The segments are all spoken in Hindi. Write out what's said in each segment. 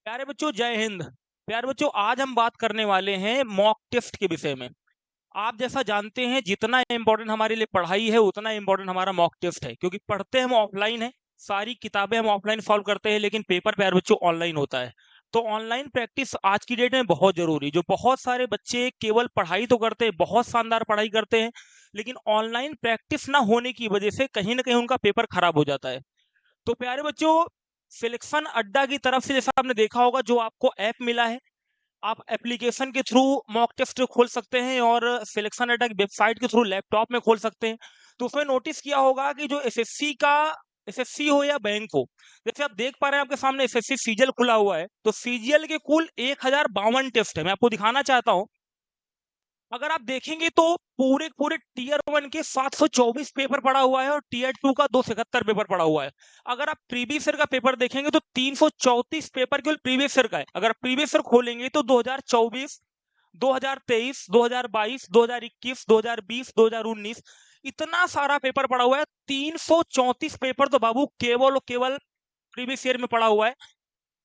प्यारे बच्चों, जय हिंद। प्यारे बच्चों, आज हम बात करने वाले हैं मॉक टेस्ट के विषय में। आप जैसा जानते हैं, जितना इम्पोर्टेंट हमारे लिए पढ़ाई है उतना इम्पोर्टेंट हमारा मॉक टेस्ट है, क्योंकि पढ़ते हम ऑफलाइन है, सारी किताबें हम ऑफलाइन सॉल्व करते हैं, लेकिन पेपर प्यारे बच्चों ऑनलाइन होता है। तो ऑनलाइन प्रैक्टिस आज की डेट में बहुत जरूरी। जो बहुत सारे बच्चे केवल पढ़ाई तो करते हैं, बहुत शानदार पढ़ाई करते हैं, लेकिन ऑनलाइन प्रैक्टिस ना होने की वजह से कहीं ना कहीं उनका पेपर खराब हो जाता है। तो प्यारे बच्चों, सिलेक्शन अड्डा की तरफ से जैसा आपने देखा होगा, जो आपको ऐप मिला है, आप एप्लीकेशन के थ्रू मॉक टेस्ट खोल सकते हैं और सिलेक्शन अड्डा की वेबसाइट के थ्रू लैपटॉप में खोल सकते हैं। तो उसमें नोटिस किया होगा कि जो एसएससी हो या बैंक हो, जैसे आप देख पा रहे हैं आपके सामने एसएससी सीजीएल खुला हुआ है, तो सीजीएल के कुल 1052 टेस्ट है। मैं आपको दिखाना चाहता हूँ। अगर आप देखेंगे तो पूरे पूरे टीयर 1 के 724 पेपर पड़ा हुआ है और टीयर 2 का 277 पेपर पड़ा हुआ है। अगर आप प्रीवियस ईयर का पेपर देखेंगे तो 334 पेपर केवल प्रीवियस ईयर का है। अगर प्रीवियस ईयर खोलेंगे तो 2024, 2023, 2022, 2021, 2020, 2019 इतना सारा पेपर पड़ा हुआ है। 334 पेपर तो बाबू केवल और केवल प्रीवियस ईयर में पड़ा हुआ है।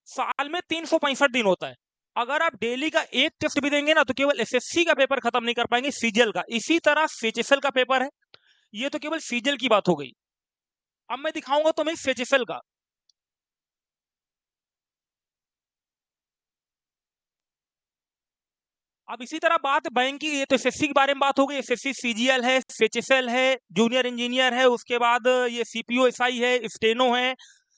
साल में 365 दिन होता है। अगर आप डेली का एक टेस्ट भी देंगे ना, तो केवल एसएससी का पेपर खत्म नहीं कर पाएंगे, सीजीएल का। इसी तरह सीएचएसएल का पेपर है। ये तो केवल सीजीएल की बात हो गई। अब मैं दिखाऊंगा तुम्हें सीएचएसएल का। अब इसी तरह बात बैंक की, ये तो एसएससी के बारे में बात हो गई। एसएससी सीजीएल है, सीएचएसएल है, जूनियर इंजीनियर है, उसके बाद ये सीपीओ एसआई है, स्टेनो है,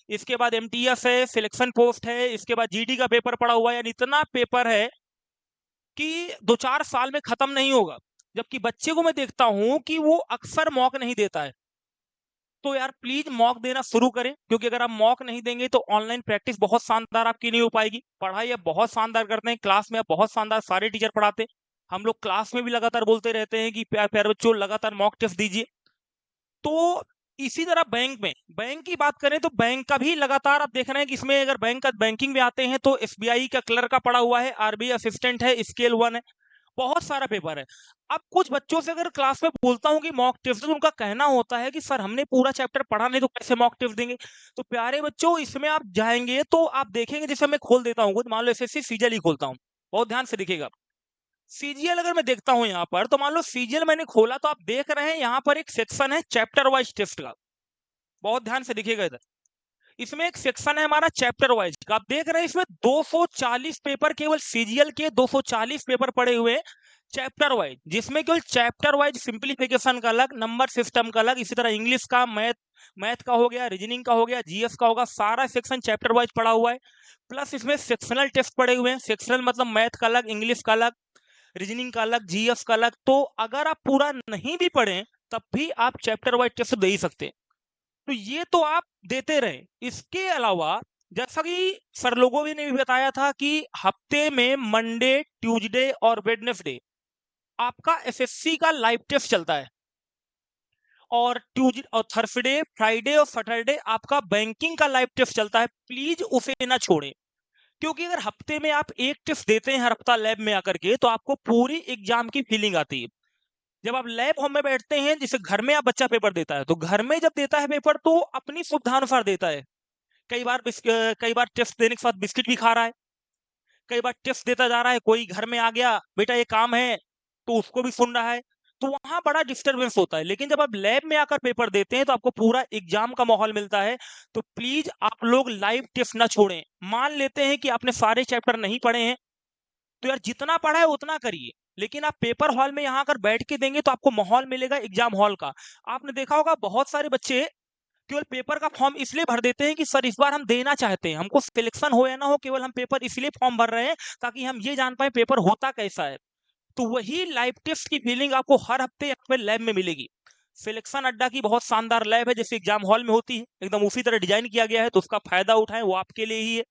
इसके बाद एमटीएस है, सिलेक्शन पोस्ट है, इसके बाद जीडी का पेपर पड़ा हुआ है। यानी इतना पेपर है कि 2-4 साल में खत्म नहीं होगा। जबकि बच्चे को मैं देखता हूं कि वो अक्सर मॉक नहीं देता है। तो यार प्लीज मॉक देना शुरू करें, क्योंकि अगर आप मॉक नहीं देंगे तो ऑनलाइन प्रैक्टिस बहुत शानदार आपकी नहीं हो पाएगी। पढ़ाई आप बहुत शानदार करते हैं, क्लास में आप बहुत शानदार, सारे टीचर पढ़ाते हैं, हम लोग क्लास में भी लगातार बोलते रहते हैं कि प्यार प्यार बच्चों लगातार मॉक टेस्ट दीजिए। तो इसी तरह बैंक की बात करें तो बैंक का भी लगातार आप देख रहे हैं कि इसमें अगर बैंक का बैंकिंग में आते हैं तो एसबीआई का क्लर्क का पड़ा हुआ है, आरबीआई असिस्टेंट है, स्केल 1 है, बहुत सारा पेपर है। अब कुछ बच्चों से अगर क्लास में बोलता हूँ कि मॉक टेस्ट, तो उनका कहना होता है कि सर हमने पूरा चैप्टर पढ़ा नहीं, तो कैसे मॉक टेस्ट देंगे। तो प्यारे बच्चों, इसमें आप जाएंगे तो आप देखेंगे, जैसे मैं खोल देता हूँ, मान लो एसएससी सीजीएल ही खोलता हूँ, बहुत ध्यान से देखिएगा। सीजीएल अगर मैं देखता हूँ यहाँ पर, तो मान लो सीजीएल मैंने खोला, तो आप देख रहे हैं यहाँ पर एक सेक्शन है चैप्टर वाइज टेस्ट का। बहुत ध्यान से देखिएगा इधर, इसमें एक सेक्शन है हमारा चैप्टर वाइज का। आप देख रहे हैं इसमें 240 पेपर, केवल सीजीएल के 240 पेपर पड़े हुए हैं चैप्टर वाइज, जिसमें केवल चैप्टर वाइज सिंप्लीफिकेशन का अलग, नंबर सिस्टम का अलग, इसी तरह इंग्लिश का, मैथ का हो गया, रीजनिंग का हो गया, जीएस का होगा, सारा सेक्शन चैप्टर वाइज पड़ा हुआ है। प्लस इसमें सेक्शनल टेस्ट पड़े हुए हैं। सेक्शनल मतलब मैथ का अलग, इंग्लिश का अलग, रीजनिंग का अलग, जीएस का अलग। तो अगर आप पूरा नहीं भी पढ़े तब भी आप चैप्टर वाइज टेस्ट दे ही सकते हैं। तो ये तो आप देते रहे। इसके अलावा जैसा कि सर लोगों ने भी बताया था कि हफ्ते में मंडे, ट्यूसडे और वेडनेसडे आपका एसएससी का लाइव टेस्ट चलता है, और ट्यूसडे और थर्सडे, फ्राइडे और सैटरडे आपका बैंकिंग का लाइव टेस्ट चलता है। प्लीज उसे ना छोड़ें, क्योंकि अगर हफ्ते में आप एक टेस्ट देते हैं हर हफ्ता लैब में आकर के, तो आपको पूरी एग्जाम की फीलिंग आती है। जब आप लैब होम में बैठते हैं, जैसे घर में आप बच्चा पेपर देता है, तो घर में जब देता है पेपर तो अपनी सुविधानुसार देता है। कई बार टेस्ट देने के साथ बिस्किट भी खा रहा है, कई बार टेस्ट देता जा रहा है, कोई घर में आ गया, बेटा ये काम है, तो उसको भी सुन रहा है। तो वहां बड़ा डिस्टरबेंस होता है। लेकिन जब आप लैब में आकर पेपर देते हैं तो आपको पूरा एग्जाम का माहौल मिलता है। तो प्लीज आप लोग लाइव टेस्ट ना छोड़ें। मान लेते हैं कि आपने सारे चैप्टर नहीं पढ़े हैं, तो यार जितना पढ़ा है उतना करिए, लेकिन आप पेपर हॉल में यहाँ आकर बैठ के देंगे तो आपको माहौल मिलेगा एग्जाम हॉल का। आपने देखा होगा बहुत सारे बच्चे केवल पेपर का फॉर्म इसलिए भर देते हैं कि सर इस बार हम देना चाहते हैं, हमको सिलेक्शन हो या ना हो, केवल हम पेपर इसलिए फॉर्म भर रहे हैं ताकि हम ये जान पाए पेपर होता कैसा है। तो वही लाइव टेस्ट की फीलिंग आपको हर हफ्ते अपने लैब में मिलेगी। सिलेक्शन अड्डा की बहुत शानदार लैब है, जैसे एग्जाम हॉल में होती है, एकदम उसी तरह डिजाइन किया गया है, तो उसका फायदा उठाएं, वो आपके लिए ही है।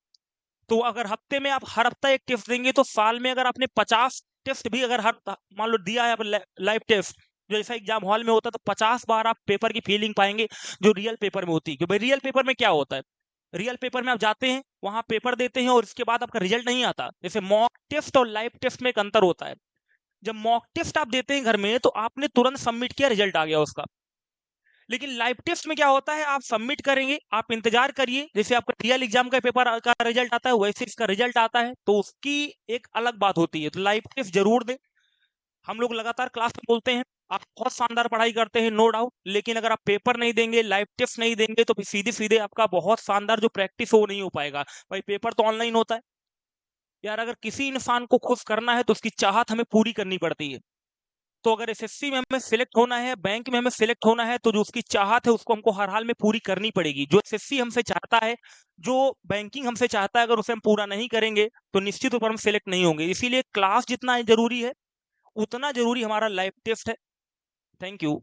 तो अगर हफ्ते में आप हर हफ्ता एक टेस्ट देंगे, तो साल में अगर आपने 50 टेस्ट भी अगर हर मान लो दिया है, आप लाइव टेस्ट जो जैसा एग्जाम हॉल में होता है, तो 50 बार आप पेपर की फीलिंग पाएंगे जो रियल पेपर में होती है। क्योंकि रियल पेपर में क्या होता है, रियल पेपर में आप जाते हैं, वहां पेपर देते हैं और इसके बाद आपका रिजल्ट नहीं आता। जैसे मॉक टेस्ट और लाइव टेस्ट में एक अंतर होता है। जब मॉक टेस्ट आप देते हैं घर में, तो आपने तुरंत सबमिट किया, रिजल्ट आ गया उसका। लेकिन लाइव टेस्ट में क्या होता है, आप सबमिट करेंगे, आप इंतजार करिए, जैसे आपका रियल एग्जाम का पेपर का रिजल्ट आता है वैसे इसका रिजल्ट आता है, तो उसकी एक अलग बात होती है। तो लाइव टेस्ट जरूर दें। हम लोग लगातार क्लास में बोलते हैं, आप बहुत शानदार पढ़ाई करते हैं, नो डाउट, लेकिन अगर आप पेपर नहीं देंगे, लाइव टेस्ट नहीं देंगे, तो फिर सीधे सीधे आपका बहुत शानदार जो प्रैक्टिस है वो नहीं हो पाएगा। भाई पेपर तो ऑनलाइन होता है यार, अगर किसी इंसान को खुश करना है तो उसकी चाहत हमें पूरी करनी पड़ती है। तो अगर एसएससी में हमें सिलेक्ट होना है, बैंक में हमें सिलेक्ट होना है, तो जो उसकी चाहत है उसको हमको हर हाल में पूरी करनी पड़ेगी। जो एसएससी हमसे चाहता है, जो बैंकिंग हमसे चाहता है, अगर उसे हम पूरा नहीं करेंगे तो निश्चित रूप पर हम सिलेक्ट नहीं होंगे। इसीलिए क्लास जितना जरूरी है उतना जरूरी हमारा लाइव टेस्ट है। Thank you.